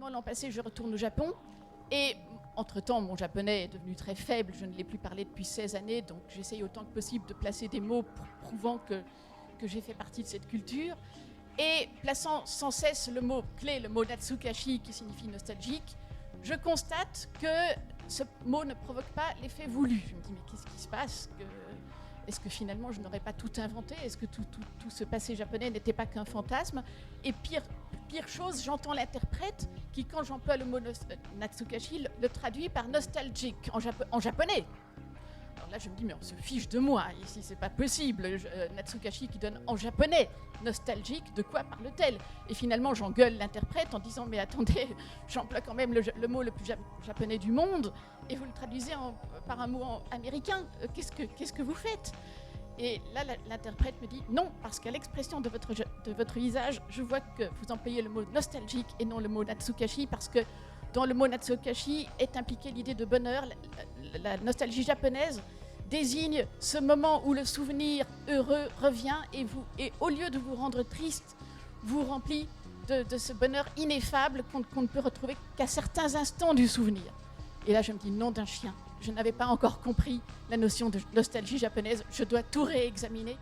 effectivement, l'an passé, je retourne au Japon. Et entre-temps, mon japonais est devenu très faible. Je ne l'ai plus parlé depuis 16 années. Donc, j'essaye autant que possible de placer des mots prouvant que j'ai fait partie de cette culture. Et plaçant sans cesse le mot clé, le mot Natsukashi, qui signifie nostalgique, je constate que ce mot ne provoque pas l'effet voulu. Je me dis, mais qu'est-ce qui se passe ? Est-ce que finalement je n'aurais pas tout inventé ? Est-ce que tout ce passé japonais n'était pas qu'un fantasme ? Et pire chose, j'entends l'interprète qui, quand j'emploie le mot Natsukashi, le traduit par nostalgique en japonais. Alors là, je me dis, mais on se fiche de moi, ici, c'est pas possible. Natsukashi qui donne en japonais nostalgique, de quoi parle-t-elle ? Et finalement, j'engueule l'interprète en disant, mais attendez, j'emploie quand même le mot le plus japonais du monde, et vous le traduisez par un mot américain. Qu'est-ce que vous faites ? Et là, l'interprète me dit, non, parce qu'à l'expression de votre visage, je vois que vous employez le mot nostalgique et non le mot Natsukashi, parce que dans le mot Natsukashi est impliquée l'idée de bonheur. La nostalgie japonaise désigne ce moment où le souvenir heureux revient et au lieu de vous rendre triste, vous remplit de ce bonheur ineffable qu'on ne peut retrouver qu'à certains instants du souvenir. Et là, je me dis, nom d'un chien, je n'avais pas encore compris la notion de nostalgie japonaise, je dois tout réexaminer.